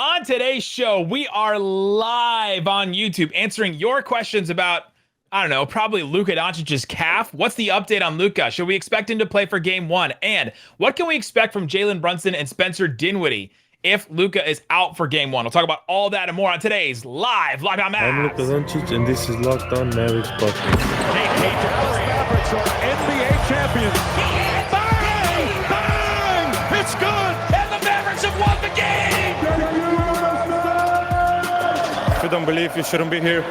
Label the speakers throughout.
Speaker 1: On today's show, we are live on YouTube answering your questions about, I don't know, probably Luka Doncic's calf. What's the update on Luka? Should we expect him to play for game one? And what can we expect from Jalen Brunson and Spencer Dinwiddie if Luka is out for game one? We'll talk about all that and more on today's Live Locked On Mavs.
Speaker 2: I'm Luka Doncic, and this is Locked On Mavericks podcast.
Speaker 3: Dallas Mavericks are NBA champions. Bang! Bang! It's good!
Speaker 1: And the Mavericks have won the game!
Speaker 2: If you don't believe, you shouldn't be here.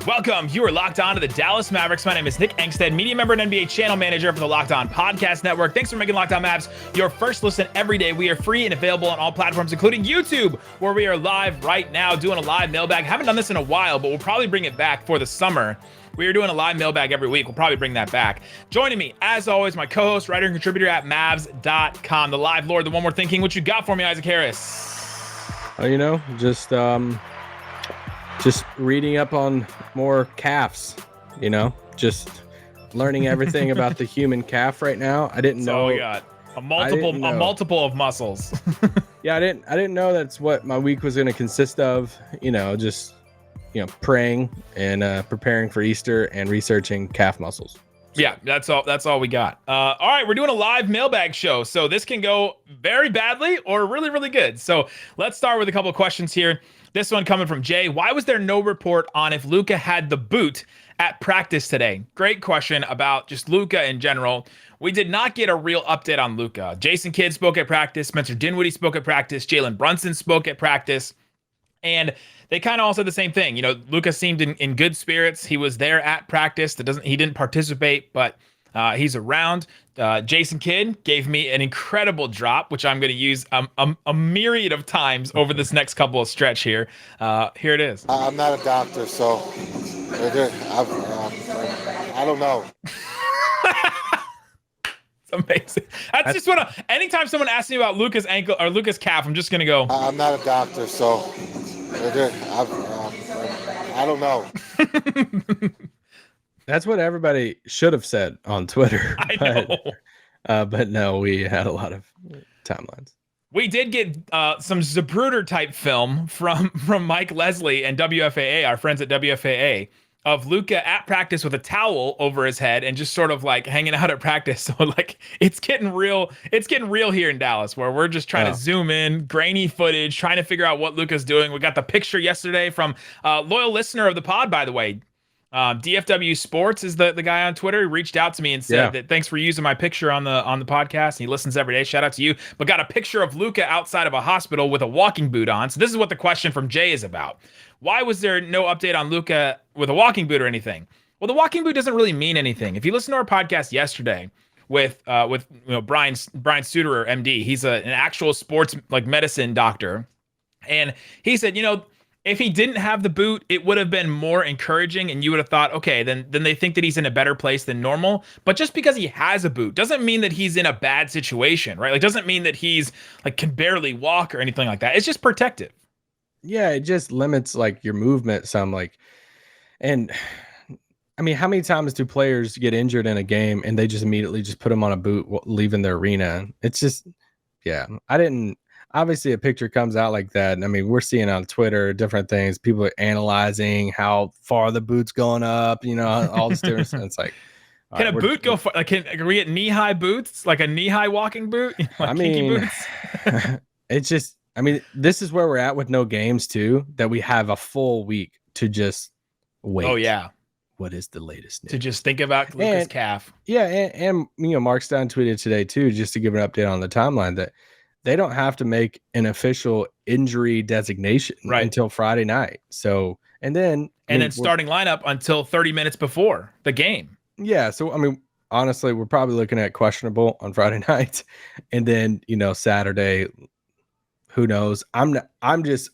Speaker 1: Welcome. You are locked on to the Dallas Mavericks. My name is Nick Angstadt, media member and NBA channel manager for the Locked On Podcast Network. Thanks for making Locked On Mavs your first listen every day. We are free and available on all platforms, including YouTube, where we are live right now doing a live mailbag. Haven't done this in a while, but we'll probably bring it back for the summer. We are doing a live mailbag every week. We'll probably bring that back. Joining me, as always, my co-host, writer, and contributor at Mavs.com, the live lord, the one more thinking. What you got for me, Isaac Harris?
Speaker 4: Just reading up on more calves, just learning everything about the human calf right now. I didn't know.
Speaker 1: So we got a multiple of muscles.
Speaker 4: Yeah, I didn't know that's what my week was going to consist of. Praying and preparing for Easter and researching calf muscles.
Speaker 1: Yeah, that's all we got. All right, we're doing a live mailbag show, so this can go very badly or really, really good. So let's start with a couple of questions here. This one coming from Jay. Why was there no report on if Luka had the boot at practice today? Great question about just Luka in general. We did not get a real update on Luka. Jason Kidd spoke at practice. Spencer Dinwiddie spoke at practice. Jalen Brunson spoke at practice. And they kind of all said the same thing. Luka seemed in good spirits. He was there at practice. He didn't participate, but he's around. Jason Kidd gave me an incredible drop, which I'm going to use a myriad of times over this next couple of stretch here. Here it is.
Speaker 5: I'm not a doctor, so I don't know.
Speaker 1: It's amazing. That's just what. Anytime someone asks me about Luka's ankle or Luka's calf, I'm just going to go.
Speaker 5: I'm not a doctor, so I don't know.
Speaker 4: That's what everybody should have said on Twitter.
Speaker 1: I know.
Speaker 4: But no, we had a lot of timelines.
Speaker 1: We did get some Zapruder type film from Mike Leslie and WFAA, our friends at WFAA, of Luka at practice with a towel over his head and just sort of like hanging out at practice. So like it's getting real. It's getting real here in Dallas, where we're just trying to zoom in, grainy footage, trying to figure out what Luka's doing. We got the picture yesterday from a loyal listener of the pod, by the way. DFW Sports is the guy on Twitter. He reached out to me and said that thanks for using my picture on the podcast. He listens every day. Shout out to you. But got a picture of Luka outside of a hospital with a walking boot on. So this is what the question from Jay is about. Why was there no update on Luka with a walking boot or anything? Well, the walking boot doesn't really mean anything. If you listen to our podcast yesterday with Brian Suterer, MD, he's an actual sports medicine doctor, and he said, if he didn't have the boot, it would have been more encouraging, and you would have thought, okay, then they think that he's in a better place than normal. But just because he has a boot doesn't mean that he's in a bad situation, right? Doesn't mean that he's can barely walk or anything like that. It's just protective.
Speaker 4: Yeah, it just limits your movement some. And I mean, how many times do players get injured in a game and they just immediately just put them on a boot leaving the arena? It's just, obviously a picture comes out like that. And I mean, we're seeing on Twitter different things. People are analyzing how far the boot's going up, all this different stuff. It's like,
Speaker 1: can a boot go far? Can we get knee-high boots, like a knee-high walking boot? Kinky boots?
Speaker 4: It's just, this is where we're at with no games too, that we have a full week to just wait.
Speaker 1: Oh yeah.
Speaker 4: What is the latest news?
Speaker 1: To just think about Luka's calf.
Speaker 4: Yeah. And Mark Stein tweeted today too, just to give an update on the timeline, that they don't have to make an official injury designation until Friday night. So, and then
Speaker 1: starting lineup until 30 minutes before the game. Yeah.
Speaker 4: So, honestly, we're probably looking at questionable on Friday night, and then, Saturday, who knows? I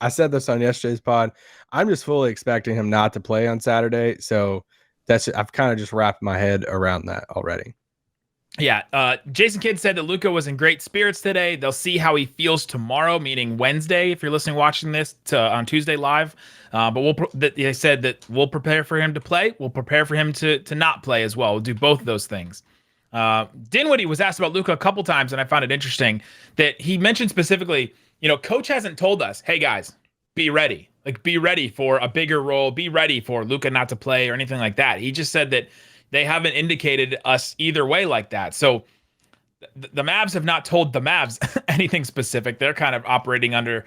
Speaker 4: said this on yesterday's pod. I'm just fully expecting him not to play on Saturday. So I've kind of just wrapped my head around that already.
Speaker 1: Yeah, Jason Kidd said that Luka was in great spirits today. They'll see how he feels tomorrow, meaning Wednesday, if you're watching this on Tuesday live. But they said that we'll prepare for him to play. We'll prepare for him to not play as well. We'll do both of those things. Dinwiddie was asked about Luka a couple times, and I found it interesting that he mentioned specifically, coach hasn't told us, hey guys, be ready. Like, be ready for a bigger role. Be ready for Luka not to play or anything like that. He just said that they haven't indicated us either way like that. So the Mavs have not told the Mavs anything specific. They're kind of operating under,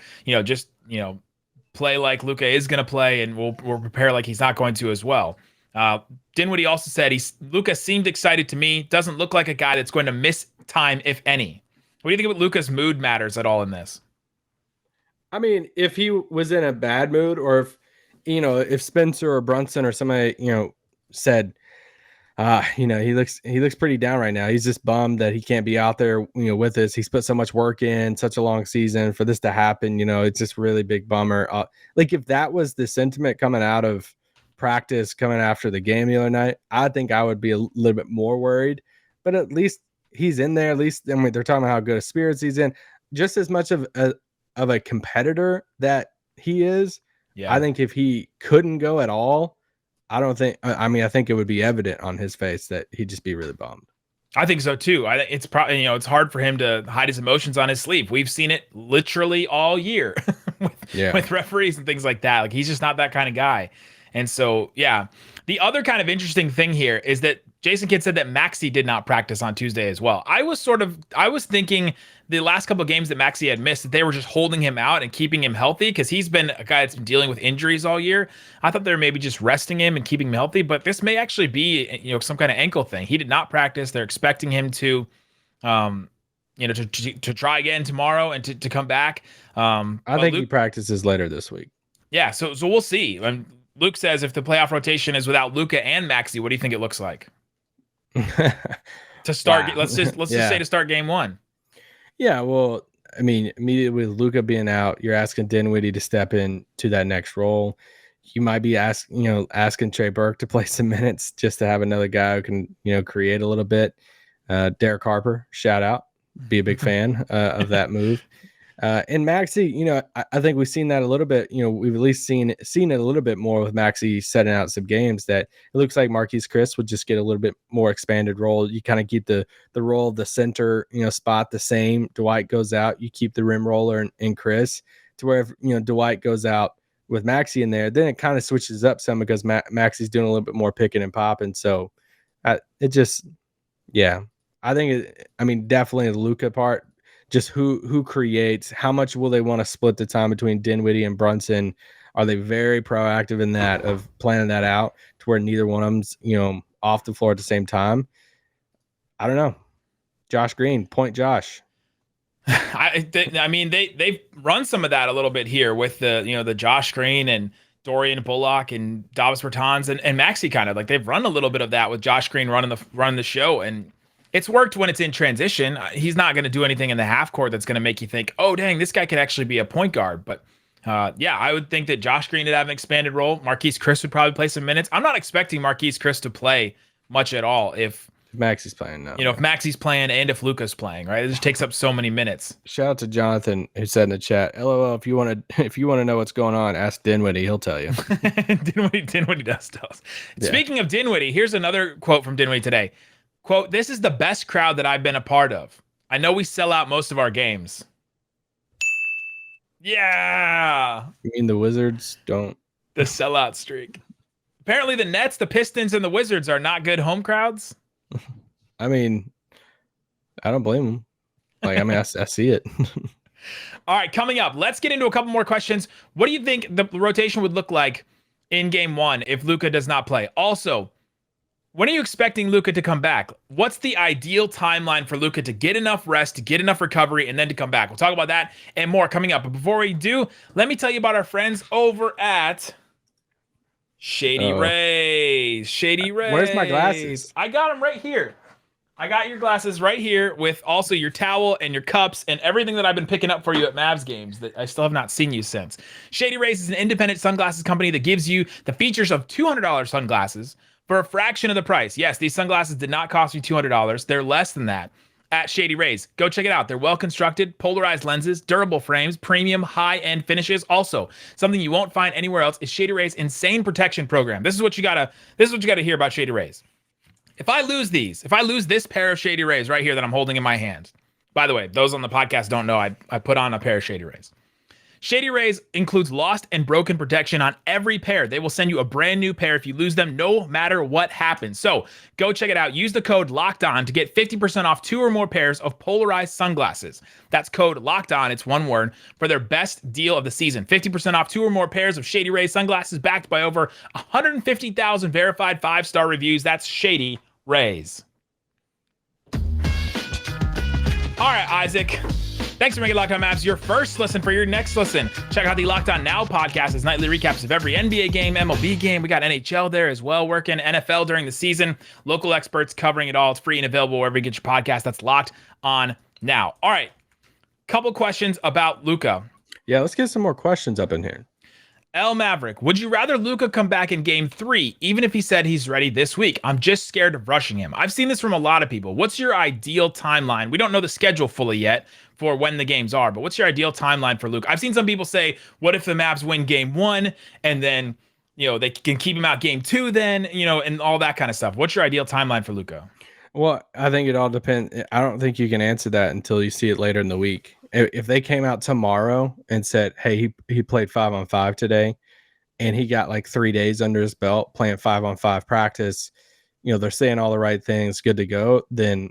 Speaker 1: play like Luka is going to play, and we'll prepare like he's not going to as well. Dinwiddie also said Luka seemed excited to me. Doesn't look like a guy that's going to miss time, if any. What do you think about Luka's mood matters at all in this?
Speaker 4: I mean, if he was in a bad mood, or if Spencer or Brunson or somebody, said, he looks pretty down right now. He's just bummed that he can't be out there, with us. He's put so much work in, such a long season for this to happen. It's just really big bummer. Like, if that was the sentiment coming out of practice, coming after the game the other night, I think I would be a little bit more worried. But at least he's in there. At least, they're talking about how good of spirits he's in. Just as much of a competitor that he is. Yeah. I think if he couldn't go at all, I think it would be evident on his face that he'd just be really bummed.
Speaker 1: I think so too. I think it's probably, it's hard for him to hide his emotions on his sleeve. We've seen it literally all year with referees and things like that. Like, he's just not that kind of guy. And so, yeah, the other kind of interesting thing here is that Jason Kidd said that Maxi did not practice on Tuesday as well. I was thinking the last couple of games that Maxi had missed, that they were just holding him out and keeping him healthy, because he's been a guy that's been dealing with injuries all year. I thought they were maybe just resting him and keeping him healthy, but this may actually be, some kind of ankle thing. He did not practice. They're expecting him to, to try again tomorrow and to come back.
Speaker 4: I think he practices later this week.
Speaker 1: Yeah, so we'll see. Luke says if the playoff rotation is without Luka and Maxi, what do you think it looks like? To start, let's just say to start game one.
Speaker 4: Yeah, well, I mean, immediately with Luka being out, you're asking Dinwiddie to step in to that next role. You might be asking Trey Burke to play some minutes just to have another guy who can, create a little bit. Derek Harper, shout out, be a big fan of that move. And Maxi, I think we've seen that a little bit. We've at least seen it a little bit more with Maxi setting out some games, that it looks like Marquise Chris would just get a little bit more expanded role. You kind of keep the role of the center, spot the same. Dwight goes out, you keep the rim roller and Chris, to where if, Dwight goes out with Maxi in there, then it kind of switches up some, because Maxi's doing a little bit more picking and popping. So I think definitely the Luka part. Just who creates, how much will they want to split the time between Dinwiddie and Brunson? Are they very proactive in that, of planning that out to where neither one of them's, off the floor at the same time? I don't know. Josh Green, point Josh.
Speaker 1: They've run some of that a little bit here with the Josh Green and Dorian Bullock and Davis Bertans and Maxi, kind of like they've run a little bit of that with Josh Green running the show, and it's worked when it's in transition. He's not going to do anything in the half court that's going to make you think, oh, dang, this guy could actually be a point guard. But I would think that Josh Green would have an expanded role. Marquise Chris would probably play some minutes. I'm not expecting Marquise Chris to play much at all if
Speaker 4: Maxi's playing now.
Speaker 1: If Maxi's playing and if Luka's playing, right? It just takes up so many minutes.
Speaker 4: Shout out to Jonathan, who said in the chat, LOL, if you want to know what's going on, ask Dinwiddie. He'll tell you.
Speaker 1: Dinwiddie does tell us. Yeah. Speaking of Dinwiddie, here's another quote from Dinwiddie today. Quote, "This is the best crowd that I've been a part of. I know we sell out most of our games." Yeah.
Speaker 4: You mean the Wizards don't?
Speaker 1: The sellout streak. Apparently the Nets, the Pistons, and the Wizards are not good home crowds.
Speaker 4: I mean, I don't blame them. I see it.
Speaker 1: All right, coming up, let's get into a couple more questions. What do you think the rotation would look like in game one if Luka does not play? Also, when are you expecting Luka to come back? What's the ideal timeline for Luka to get enough rest, to get enough recovery, and then to come back? We'll talk about that and more coming up. But before we do, let me tell you about our friends over at Shady Rays. Shady Rays.
Speaker 4: Where's my glasses?
Speaker 1: I got them right here. I got your glasses right here with also your towel and your cups and everything that I've been picking up for you at Mavs games that I still have not seen you since. Shady Rays is an independent sunglasses company that gives you the features of $200 sunglasses for a fraction of the price. Yes, these sunglasses did not cost me $200. They're less than that at Shady Rays. Go check it out. They're well-constructed, polarized lenses, durable frames, premium, high-end finishes. Also, something you won't find anywhere else is Shady Rays' insane protection program. This is what you gotta hear about Shady Rays. If I lose this pair of Shady Rays right here that I'm holding in my hand, by the way, those on the podcast don't know, I put on a pair of Shady Rays. Shady Rays includes lost and broken protection on every pair. They will send you a brand new pair if you lose them, no matter what happens. So go check it out. Use the code LOCKEDON to get 50% off 2 or more pairs of polarized sunglasses. That's code LOCKEDON, it's one word, for their best deal of the season. 50% off 2 or more pairs of Shady Rays sunglasses backed by over 150,000 verified 5-star reviews. That's Shady Rays. All right, Isaac. Thanks for making Locked On Mavs your first listen. For your next listen, check out the Locked On Now podcast. It's nightly recaps of every NBA game, MLB game. We got NHL there as well, working NFL during the season. Local experts covering it all. It's free and available wherever you get your podcast. That's Locked On Now. All right, couple questions about Luka.
Speaker 4: Yeah, let's get some more questions up in here.
Speaker 1: L Maverick, would you rather Luka come back in game 3, even if he said he's ready this week? I'm just scared of rushing him. I've seen this from a lot of people. What's your ideal timeline? We don't know the schedule fully yet for when the games are, but what's your ideal timeline for Luka? I've seen some people say, what if the Mavs win game 1 and then, they can keep him out game 2 then, and all that kind of stuff. What's your ideal timeline for Luka?
Speaker 4: Well, I think it all depends. I don't think you can answer that until you see it later in the week. If they came out tomorrow and said, hey, he played 5-on-5 today and he got like 3 days under his belt playing 5-on-5 practice, they're saying all the right things, good to go, then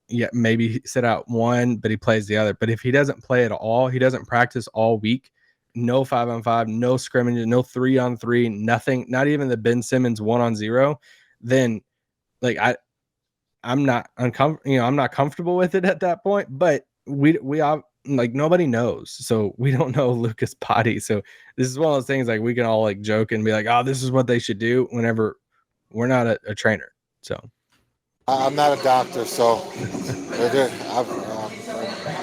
Speaker 4: yeah, maybe he sit out one, but he plays the other. But if he doesn't play at all, he doesn't practice all week, no 5-on-5, no scrimmages, no 3-on-3, nothing, not even the Ben Simmons 1-on-0, then like I'm not uncomfortable, I'm not comfortable with it at that point, but we are like, nobody knows. So we don't know Luka's body. So this is one of those things like we can all like joke and be like, oh, this is what they should do whenever we're not a trainer. So
Speaker 5: I'm not a doctor, so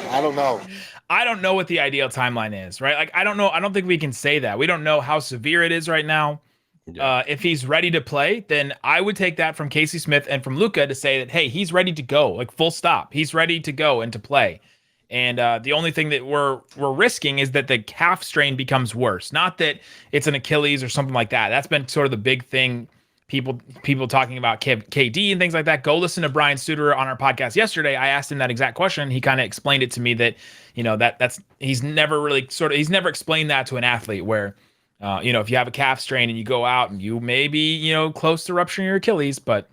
Speaker 5: I don't know.
Speaker 1: I don't know what the ideal timeline is, right? Like, I don't know. I don't think we can say that. We don't know how severe it is right now. Yeah. If he's ready to play, then I would take that from Casey Smith and from Luka to say that, hey, he's ready to go, like full stop. He's ready to go and to play. And the only thing that we're risking is that the calf strain becomes worse. Not that it's an Achilles or something like that. That's been sort of the big thing. People talking about KD and things like that. Go listen to Brian Suter on our podcast yesterday. I asked him that exact question. He kind of explained it to me that, that's he's never explained that to an athlete where, if you have a calf strain and you go out and you may be, close to rupturing your Achilles. But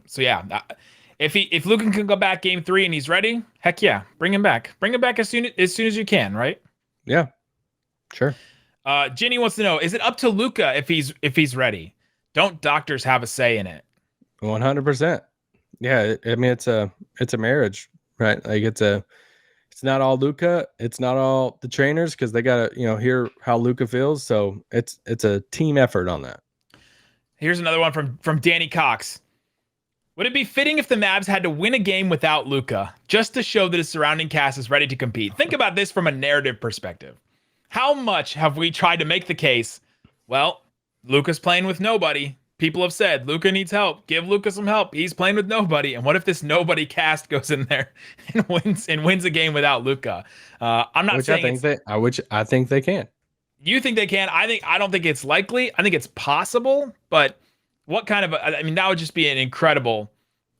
Speaker 1: so yeah, if Luka can go back game 3 and he's ready, heck yeah, bring him back. Bring him back as soon as you can, right?
Speaker 4: Yeah, sure.
Speaker 1: Ginny wants to know, is it up to Luka if he's ready? Don't doctors have a say in it?
Speaker 4: 100%. Yeah, I mean it's a marriage, right? Like it's not all Luka, it's not all the trainers because they gotta hear how Luka feels. So it's a team effort on that.
Speaker 1: Here's another one from Danny Cox. Would it be fitting if the Mavs had to win a game without Luka just to show that his surrounding cast is ready to compete? Think about this from a narrative perspective. How much have we tried to make the case? Well, Luka's playing with nobody. People have said, Luka needs help. Give Luka some help. He's playing with nobody. And what if this nobody cast goes in there and wins a game without Luka? I'm not saying
Speaker 4: I think they can.
Speaker 1: You think they can? I don't think it's likely. I think it's possible. But what kind of that would just be an incredible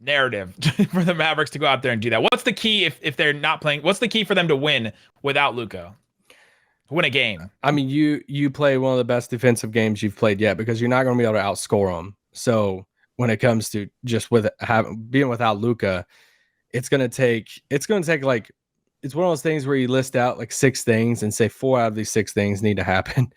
Speaker 1: narrative for the Mavericks to go out there and do that. What's the key if they're not playing? What's the key for them to win without Luka? Win a game.
Speaker 4: I mean, you play one of the best defensive games you've played yet because you're not going to be able to outscore them. So when it comes to just being without Luka, it's going to take like, it's one of those things where you list out like 6 things and say 4 out of these 6 things need to happen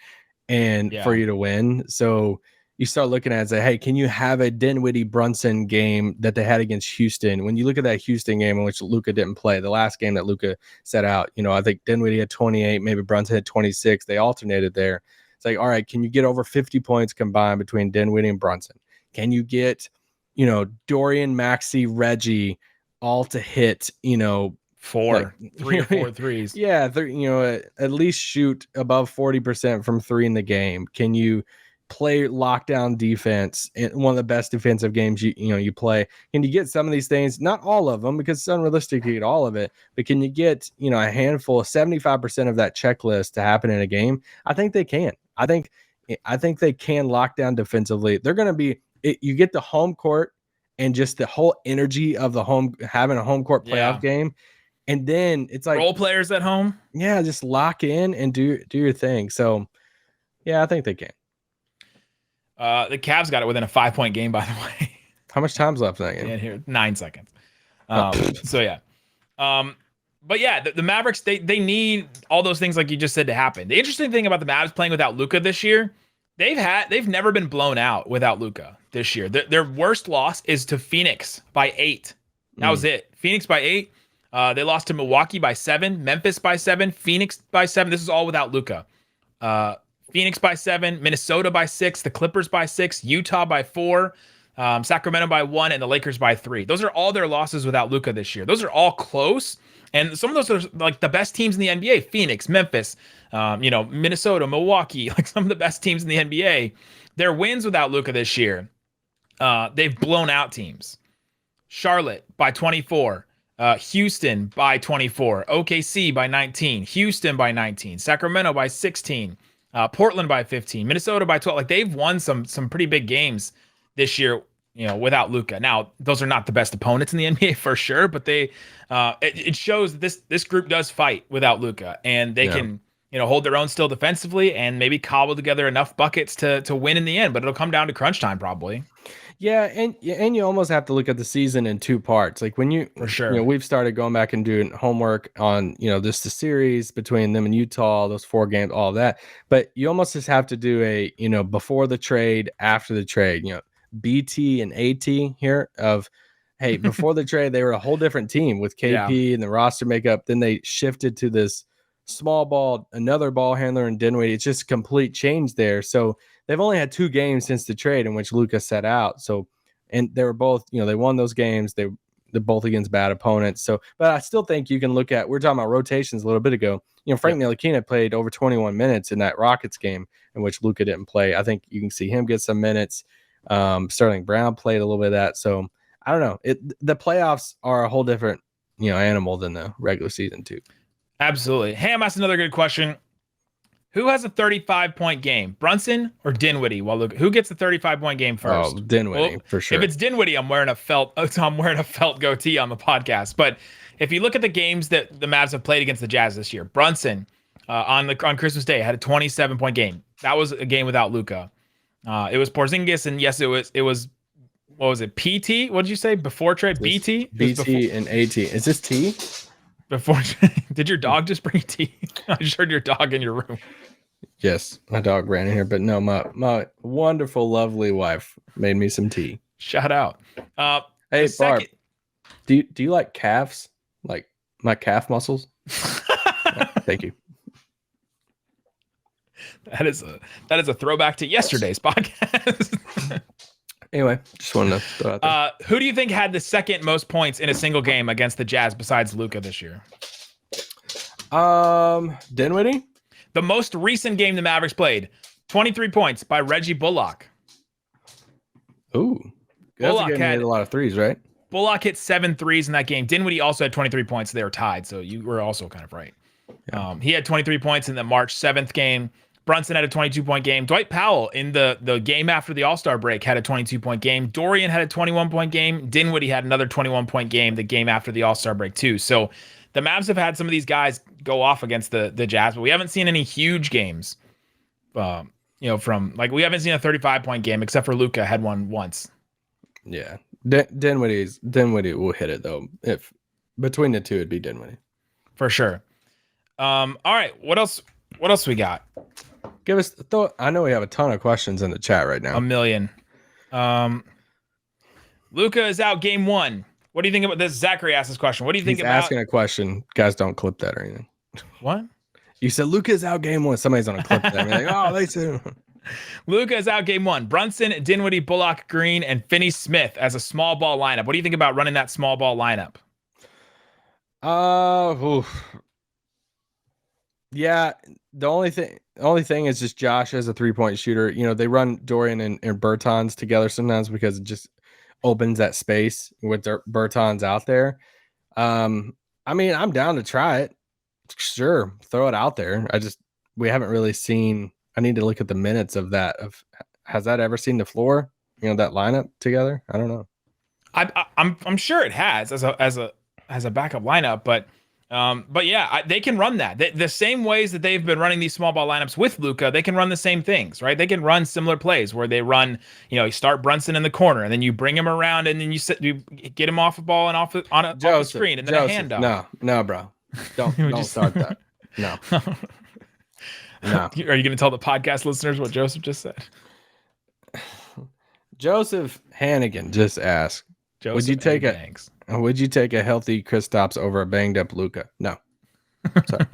Speaker 4: for you to win. So you start looking at it and say, hey, can you have a Dinwiddie Brunson game that they had against Houston? When you look at that Houston game in which Luka didn't play, the last game that Luka set out, I think Dinwiddie had 28, maybe Brunson had 26. They alternated there. It's like, all right, can you get over 50 points combined between Dinwiddie and Brunson? Can you get, Dorian, Maxi, Reggie all to hit,
Speaker 1: 3 or 4 threes?
Speaker 4: Yeah, at least shoot above 40% from 3 in the game. Can you play lockdown defense in one of the best defensive games you play? Can you get some of these things? Not all of them because it's unrealistic to get all of it, but can you get a handful of 75% of that checklist to happen in a game? I think they can. I think they can lock down defensively. They're going to be. You get the home court and just the whole energy of having a home court playoff
Speaker 1: Yeah.
Speaker 4: game. And then it's like
Speaker 1: Role players at home.
Speaker 4: yeah, just lock in and do your thing. So yeah, I think they can.
Speaker 1: The Cavs got it within a 5-point game, by the way.
Speaker 4: How much time's left in that game?
Speaker 1: And here, 9 seconds. So yeah. But yeah, the Mavericks, they need all those things like you just said to happen. The interesting thing about the Mavs playing without Luka this year, they've never been blown out without Luka this year. Their worst loss is to Phoenix by 8. That was it. Phoenix by 8. They lost to Milwaukee by 7, Memphis by 7, Phoenix by 7. This is all without Luka. Phoenix by 7, Minnesota by 6, the Clippers by 6, Utah by 4, Sacramento by 1, and the Lakers by 3. Those are all their losses without Luka this year. Those are all close, and some of those are like the best teams in the NBA: Phoenix, Memphis, Minnesota, Milwaukee. Like some of the best teams in the NBA. Their wins without Luka this year, they've blown out teams. Charlotte by 24. Houston by 24. OKC by 19. Houston by 19. Sacramento by 16. Portland by 15, Minnesota by 12. Like they've won some pretty big games this year, without Luka. Now, those are not the best opponents in the NBA for sure, but it shows that this group does fight without Luka, and they can hold their own still defensively and maybe cobble together enough buckets to win in the end. But it'll come down to crunch time probably.
Speaker 4: Yeah, and you almost have to look at the season in 2 parts. Like when
Speaker 1: For sure.
Speaker 4: we've started going back and doing homework on, the series between them and Utah, those 4 games, all of that. But you almost just have to do a, before the trade, after the trade, BT and AT here of, hey, before the trade, they were a whole different team with KP and the roster makeup. Then they shifted to this small ball, another ball handler in Dinwiddie. It's just a complete change there. So they've only had 2 games since the trade in which Luka set out. So, and they were both, they won those games. They're both against bad opponents. So, but I still think you can look at, we're talking about rotations a little bit ago. Frank Ntilikina played over 21 minutes in that Rockets game in which Luka didn't play. I think you can see him get some minutes. Sterling Brown played a little bit of that. So I don't know. The playoffs are a whole different, animal than the regular season too.
Speaker 1: Absolutely. Ham asked another good question. Who has a 35-point game, Brunson or Dinwiddie? Well, look, who gets the 35-point game first?
Speaker 4: Oh, Dinwiddie, for sure.
Speaker 1: If it's Dinwiddie, I'm wearing a felt goatee on the podcast. But if you look at the games that the Mavs have played against the Jazz this year, Brunson on Christmas Day had a 27-point game. That was a game without Luka. It was Porzingis, and yes, it was. What was it? PT? What did you say before trade? BT.
Speaker 4: BT and AT. Is this T?
Speaker 1: Before, did your dog just bring tea? I just heard your dog in your room.
Speaker 4: Yes, my dog ran in here, but no, my wonderful, lovely wife made me some tea.
Speaker 1: Shout out.
Speaker 4: Hey, Barb, do you like calves? Like my calf muscles? Thank you.
Speaker 1: That is a throwback to yesterday's podcast.
Speaker 4: Anyway, just wanted to throw out there.
Speaker 1: Who do you think had the second most points in a single game against the Jazz besides Luka this year?
Speaker 4: Dinwiddie?
Speaker 1: The most recent game the Mavericks played, 23 points by Reggie Bullock.
Speaker 4: Ooh. Bullock had a lot of threes, right?
Speaker 1: Bullock hit 7 threes in that game. Dinwiddie also had 23 points. So they were tied, so you were also kind of right. Yeah. He had 23 points in the March 7th game. Brunson had a 22-point game. Dwight Powell in the game after the All-Star break had a 22-point game. Dorian had a 21-point game. Dinwiddie had another 21-point game the game after the All-Star break too. So the Mavs have had some of these guys go off against the Jazz, but we haven't seen any huge games. From like we haven't seen a 35-point game except for Luka had one once.
Speaker 4: Yeah, Dinwiddie will hit it though. If between the two, it'd be Dinwiddie
Speaker 1: for sure. All right, what else we got?
Speaker 4: Give us thought. I know we have a ton of questions in the chat right now.
Speaker 1: A million. Luka is out game 1. What do you think about this? Zachary asked this question. What do you think about
Speaker 4: asking a question? Guys, don't clip that or anything.
Speaker 1: What?
Speaker 4: You said Luka is out game 1. Somebody's on a clip that. Like, oh, they said
Speaker 1: Luka is out game 1. Brunson, Dinwiddie, Bullock, Green, and Finney-Smith as a small ball lineup. What do you think about running that small ball lineup?
Speaker 4: Yeah, the only thing is just Josh as a 3-point shooter. They run Dorian and Bertans together sometimes because it just opens that space with their Bertans out there. I mean, I'm down to try it. Sure, throw it out there. We haven't really seen. I need to look at the minutes of that. Has that ever seen the floor? That lineup together? I don't know.
Speaker 1: I'm sure it has as a backup lineup, but yeah, they can run that. The same ways that they've been running these small ball lineups with Luka, they can run the same things, right? They can run similar plays where they run, you start Brunson in the corner and then you bring him around and then you get him off the ball and off the screen and then a handoff.
Speaker 4: No, bro. Don't start that. No. No.
Speaker 1: Are you going to tell the podcast listeners what Joseph just said?
Speaker 4: Joseph Hannigan just asked, would you take a healthy Kristaps over a banged up Luka? No. Sorry.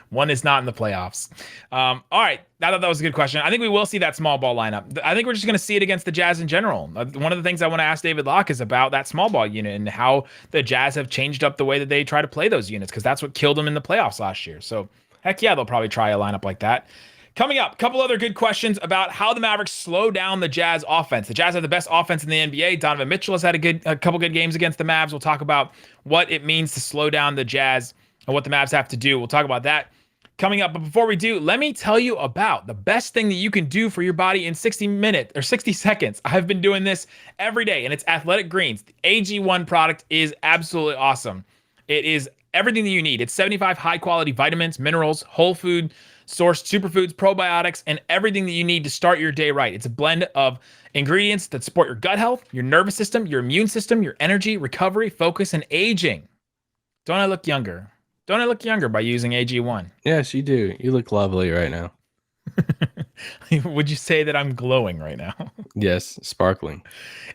Speaker 1: One is not in the playoffs. All right. I thought that was a good question. I think we will see that small ball lineup. I think we're just going to see it against the Jazz in general. One of the things I want to ask David Locke is about that small ball unit and how the Jazz have changed up the way that they try to play those units, because that's what killed them in the playoffs last year. So, heck yeah, they'll probably try a lineup like that. Coming up, a couple other good questions about how the Mavericks slow down the Jazz offense. The Jazz have the best offense in the NBA. Donovan Mitchell has had a couple good games against the Mavs. We'll talk about what it means to slow down the Jazz and what the Mavs have to do. We'll talk about that coming up. But before we do, let me tell you about the best thing that you can do for your body in 60 seconds. I've been doing this every day, and it's Athletic Greens. The AG1 product is absolutely awesome. It is everything that you need. It's 75 high-quality vitamins, minerals, whole food sourced superfoods, probiotics, and everything that you need to start your day right. It's a blend of ingredients that support your gut health, your nervous system, your immune system, your energy, recovery, focus, and aging. Don't I look younger? Don't I look younger by using AG1?
Speaker 4: Yes, you do. You look lovely right now.
Speaker 1: Would you say that I'm glowing right now?
Speaker 4: Yes, sparkling.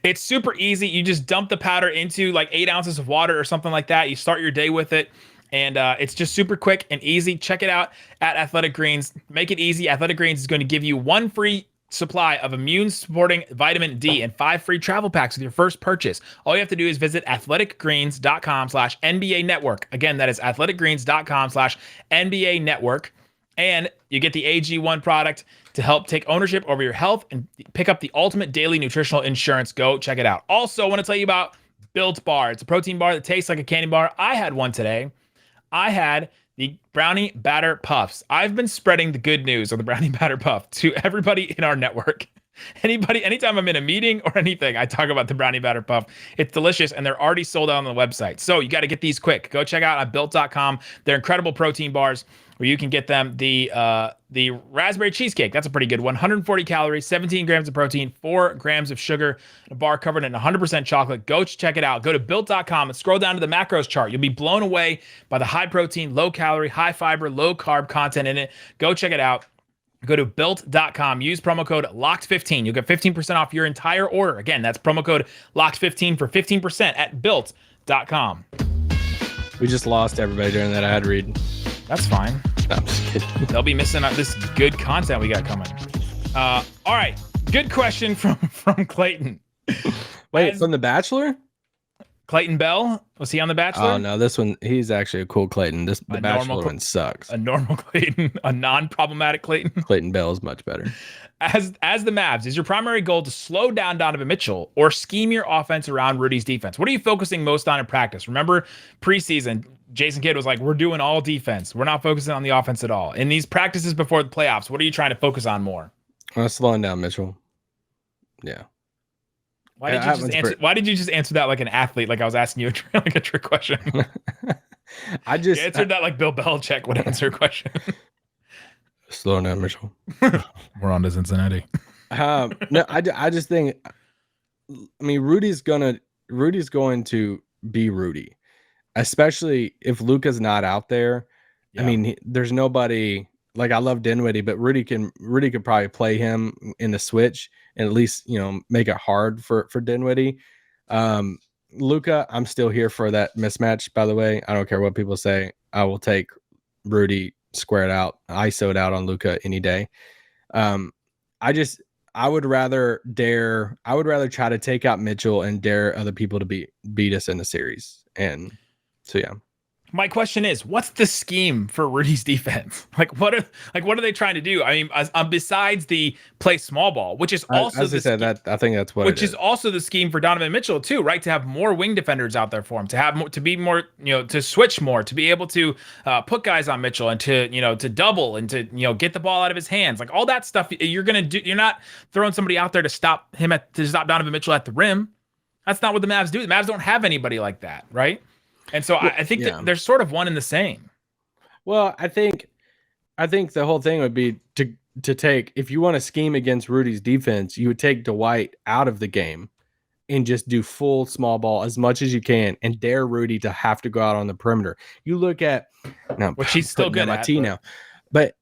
Speaker 1: It's super easy. You just dump the powder into like 8 ounces of water or something like that. You start your day with it. And it's just super quick and easy. Check it out at Athletic Greens. Make it easy. Athletic Greens is going to give you 1 free supply of immune-supporting vitamin D and 5 free travel packs with your first purchase. All you have to do is visit athleticgreens.com/NBA network. Again, that is athleticgreens.com/NBA network. And you get the AG1 product to help take ownership over your health and pick up the ultimate daily nutritional insurance. Go check it out. Also, I want to tell you about Built Bar. It's a protein bar that tastes like a candy bar. I had one today. I had the Brownie Batter Puffs. I've been spreading the good news of the Brownie Batter Puff to everybody in our network. Anytime I'm in a meeting or anything, I talk about the Brownie Batter Puff. It's delicious, and they're already sold out on the website. So you got to get these quick. Go check out on built.com. They're incredible protein bars where you can get them. The raspberry cheesecake, that's a pretty good one. 140 calories, 17 grams of protein, 4 grams of sugar, a bar covered in 100% chocolate. Go check it out. Go to built.com and scroll down to the macros chart. You'll be blown away by the high protein, low calorie, high fiber, low carb content in it. Go check it out. Go to built.com. Use promo code LOCKED15. You'll get 15% off your entire order. Again, that's promo code LOCKED15 for 15% at built.com.
Speaker 4: We just lost everybody during that ad read.
Speaker 1: That's fine.
Speaker 4: No, I'm just kidding.
Speaker 1: They'll be missing out this good content we got coming. All right. Good question from Clayton.
Speaker 4: Wait, from The Bachelor?
Speaker 1: Clayton Bell? Was he on The Bachelor?
Speaker 4: Oh, no, this one, he's actually a cool Clayton. The Bachelor one sucks.
Speaker 1: A normal Clayton, a non-problematic Clayton.
Speaker 4: Clayton Bell is much better.
Speaker 1: As the Mavs, is your primary goal to slow down Donovan Mitchell or scheme your offense around Rudy's defense? What are you focusing most on in practice? Remember preseason, Jason Kidd was like, we're doing all defense. We're not focusing on the offense at all. In these practices before the playoffs, what are you trying to focus on more?
Speaker 4: Slowing down Mitchell. Yeah.
Speaker 1: Why did you just answer that like an athlete? Like I was asking you like a trick question. You answered that like Bill Belichick would answer a question.
Speaker 4: Slowing down Mitchell.
Speaker 1: We're on to Cincinnati.
Speaker 4: No, I just think, I mean, Rudy's going to be Rudy, especially if Luka's not out there. Yeah. I mean, there's nobody. Like, I love Dinwiddie, but Rudy could probably play him in the switch and at least, make it hard for Dinwiddie. Luka, I'm still here for that mismatch, by the way. I don't care what people say. I will take Rudy squared out, ISO'd out on Luka any day. I would rather try to take out Mitchell and dare other people to beat us in the series. And so, yeah.
Speaker 1: My question is, what's the scheme for Rudy's defense? What are they trying to do? I mean, besides the play small ball, which is also
Speaker 4: I think that's what
Speaker 1: which is also the scheme for Donovan Mitchell too, right? To have more wing defenders out there for him, to have more, to be more, to switch more, to be able to put guys on Mitchell and to to double and to get the ball out of his hands, like all that stuff. You're gonna do. You're not throwing somebody out there to stop Donovan Mitchell at the rim. That's not what the Mavs do. The Mavs don't have anybody like that, right? And so I think that they're sort of one and the same.
Speaker 4: Well, I think the whole thing would be to take, if you want to scheme against Rudy's defense, you would take Dwight out of the game and just do full small ball as much as you can and dare Rudy to have to go out on the perimeter. You look at now,
Speaker 1: which he's still good at
Speaker 4: now, but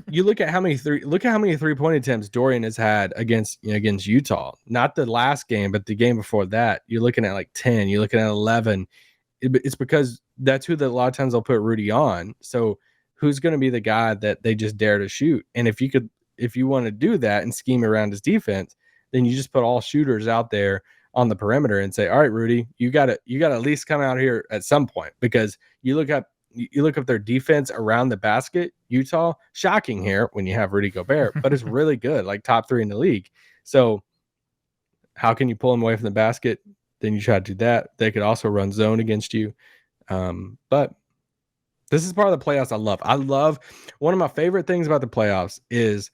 Speaker 4: you look at how many 3-point attempts Dorian has had against Utah. Not the last game, but the game before that. You're looking at like 10. You're looking at 11. It's because that's who a lot of times they'll put Rudy on. So who's going to be the guy that they just dare to shoot? And if you want to do that and scheme around his defense, then you just put all shooters out there on the perimeter and say, all right, Rudy, you got to at least come out here at some point, because you look up their defense around the basket. Utah, shocking here when you have Rudy Gobert, but it's really good, like top 3 in the league. So how can you pull him away from the basket? Then you try to do that. They could also run zone against you. But this is part of the playoffs I love. One of my favorite things about the playoffs is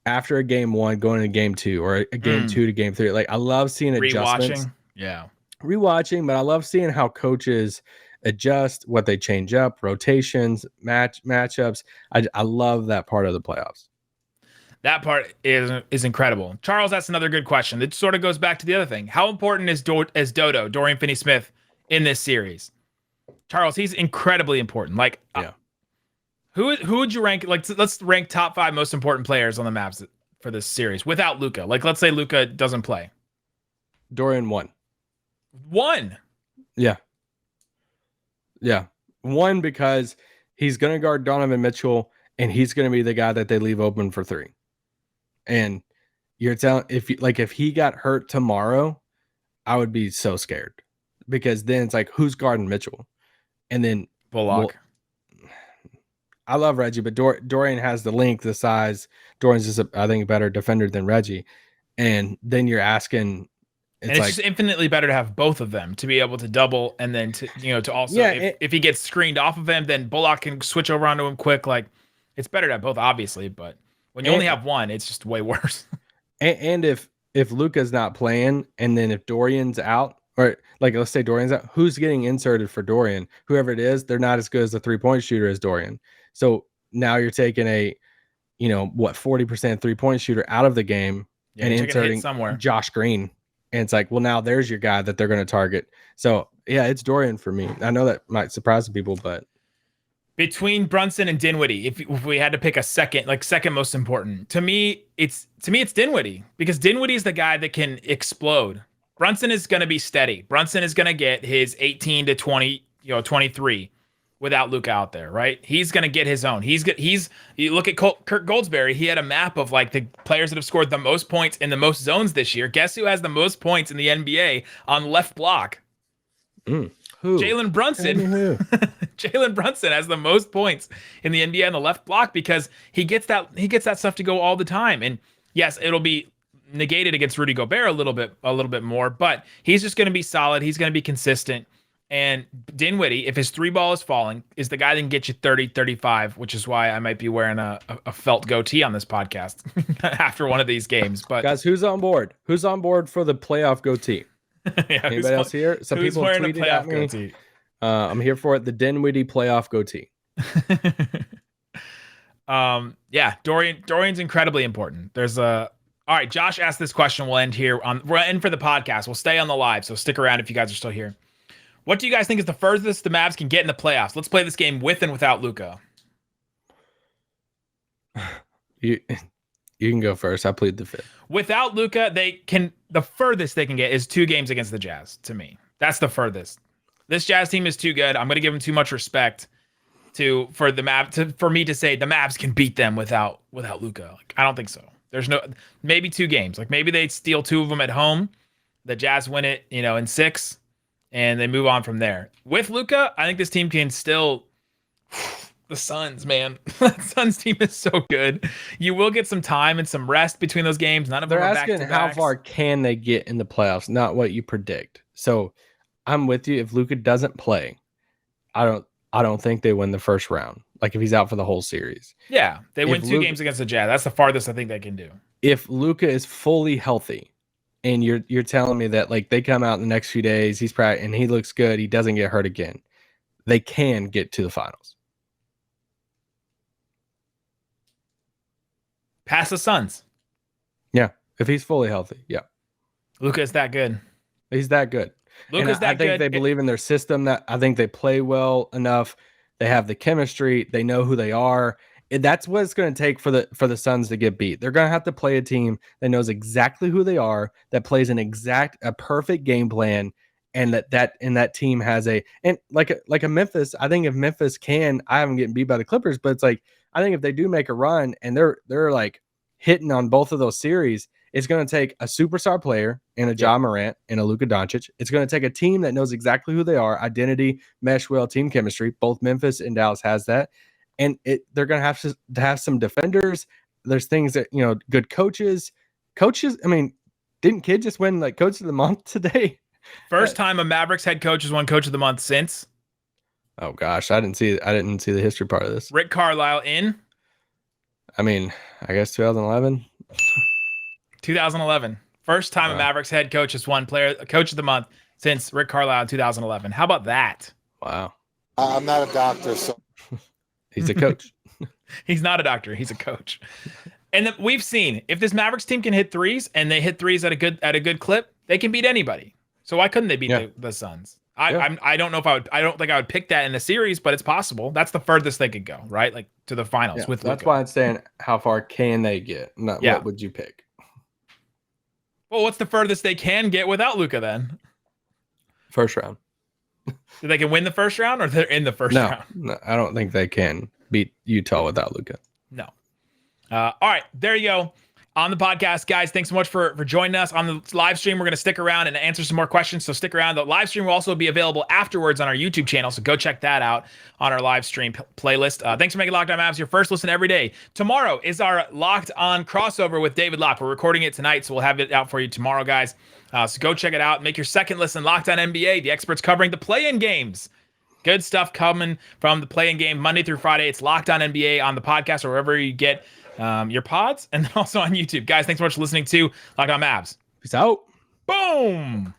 Speaker 4: after a game 1 going into game 2, or a game 2 to game 3. Like, I love seeing adjustments. Rewatching, but I love seeing how coaches adjust, what they change up, rotations, matchups. I love that part of the playoffs.
Speaker 1: That part is incredible. Charles, that's another good question. It sort of goes back to the other thing. How important is Dodo, Dorian Finney-Smith, in this series? Charles, he's incredibly important. Like, who would you rank? Like, let's rank top 5 most important players on the Mavs for this series without Luka. Like, let's say Luka doesn't play.
Speaker 4: Dorian 1.
Speaker 1: 1.
Speaker 4: Yeah. 1, because he's going to guard Donovan Mitchell, and he's going to be the guy that they leave open for 3. And you're telling, if he got hurt tomorrow, I would be so scared, because then it's like, who's guarding Mitchell? And then
Speaker 1: Bullock.
Speaker 4: I love Reggie, but Dorian has the length, the size. Dorian's just, I think, a better defender than Reggie. And then you're asking,
Speaker 1: it's just infinitely better to have both of them to be able to double, and then to also, if he gets screened off of him, then Bullock can switch over onto him quick. Like, it's better to have both, obviously, but when you only have one, it's just way worse.
Speaker 4: And if Luka's not playing, and then if Dorian's out, or like, let's say Dorian's out, who's getting inserted for Dorian? Whoever it is, they're not as good as the 3-point shooter as Dorian. So now you're taking a, 40% 3-point shooter out of the game and inserting somewhere Josh Green. And it's like, well, now there's your guy that they're going to target. So yeah, it's Dorian for me. I know that might surprise some people, but
Speaker 1: between Brunson and Dinwiddie, if we had to pick a second most important, to me it's Dinwiddie, because Dinwiddie is the guy that can explode. Brunson is going to be steady. Brunson is going to get his 18 to 20, 23 without Luka out there, right? He's going to get his own. You look at Kirk Goldsberry, he had a map of like the players that have scored the most points in the most zones this year. Guess who has the most points in the NBA on left block?
Speaker 4: Who?
Speaker 1: Jalen Brunson. Jalen Brunson has the most points in the NBA on the left block, because he gets that stuff to go all the time. And yes, it'll be negated against Rudy Gobert a little bit more, but he's just going to be solid. He's going to be consistent. And Dinwiddie, if his 3 ball is falling, is the guy that can get you 30, 35, which is why I might be wearing a felt goatee on this podcast after one of these games. But
Speaker 4: guys, who's on board? Who's on board for the playoff goatee? Anybody else here? Some people tweeted at me. Goatee? I'm here for it. The Dinwiddie playoff goatee.
Speaker 1: Dorian's incredibly important. All right, Josh asked this question. We'll end here. We'll end for the podcast. We'll stay on the live, so stick around if you guys are still here. What do you guys think is the furthest the Mavs can get in the playoffs? Let's play this game with and without Luka.
Speaker 4: You can go first. I plead the fifth.
Speaker 1: Without Luka, the furthest they can get is 2 games against the Jazz. To me, that's the furthest. This Jazz team is too good. I'm going to give them too much respect for me to say the Mavs can beat them without Luka. Like, I don't think so. There's maybe 2 games. Like, maybe they steal 2 of them at home. The Jazz win it, in 6, and they move on from there. With Luka, I think this team can still. The Suns, man. The Suns team is so good. You will get some time and some rest between those games. None of them are
Speaker 4: asking how far can they get in the playoffs, not what you predict. So I'm with you. If Luka doesn't play, I don't think they win the first round. Like, if he's out for the whole series.
Speaker 1: Yeah, they win 2 games against the Jazz. That's the farthest I think they can do.
Speaker 4: If Luka is fully healthy, and you're telling me that like they come out in the next few days, he's practicing and he looks good, he doesn't get hurt again, they can get to the finals.
Speaker 1: Past the Suns.
Speaker 4: Yeah, if he's fully healthy. Yeah,
Speaker 1: Luka is that good.
Speaker 4: he's that good.
Speaker 1: Luka's that
Speaker 4: I think
Speaker 1: good.
Speaker 4: they believe in their system. That I think they play well enough. They have the chemistry. They know who they are. And that's what it's going to take for the Suns to get beat. They're going to have to play a team that knows exactly who they are, that plays a perfect game plan, and that team has like a Memphis. I think if Memphis can, I haven't getting beat by the Clippers, but it's like I think if they do make a run and they're like hitting on both of those series, it's going to take a superstar player and a Ja Morant and a Luka Doncic. It's going to take a team that knows exactly who they are, identity, mesh well, team chemistry. Both Memphis and Dallas has that. And they're going to have some defenders. There's things that, good coaches. I mean, didn't Kidd just win like coach of the month today?
Speaker 1: First time a Mavericks head coach has won coach of the month since.
Speaker 4: Oh gosh, I didn't see the history part of this.
Speaker 1: Rick Carlisle in.
Speaker 4: I mean, I guess 2011.
Speaker 1: 2011. First time a Mavericks head coach has won coach of the month since Rick Carlisle in 2011. How about that?
Speaker 4: Wow.
Speaker 5: I'm not a doctor, so
Speaker 4: He's a coach.
Speaker 1: He's not a doctor. He's a coach. And we've seen if this Mavericks team can hit threes and they hit threes at a good clip, they can beat anybody. So why couldn't they beat the Suns? I don't know if I don't think I would pick that in the series, but it's possible. That's the furthest they could go, right? Like to the finals with
Speaker 4: That's
Speaker 1: Luka.
Speaker 4: why I'm saying how far can they get? Not what would you pick?
Speaker 1: Well, what's the furthest they can get without Luka then?
Speaker 4: First round.
Speaker 1: So they can win the first round or they're in the first round?
Speaker 4: No, I don't think they can beat Utah without Luka.
Speaker 1: No. All right, there you go. On the podcast, guys, thanks so much for joining us on the live stream. We're going to stick around and answer some more questions, so stick around. The live stream will also be available afterwards on our YouTube channel, so go check that out on our live stream playlist. Thanks for making Locked On Mavs your first listen every day. Tomorrow is our Locked On crossover with David Locke. We're recording it tonight, so we'll have it out for you tomorrow, guys. So go check it out. Make your second listen Locked On NBA, the experts covering the play-in games. Good stuff coming from the play-in game Monday through Friday. It's Locked On NBA on the podcast or wherever you get your pods, and then also on YouTube. Guys, thanks so much for listening to Locked On Mavs.
Speaker 4: Peace out.
Speaker 1: Boom.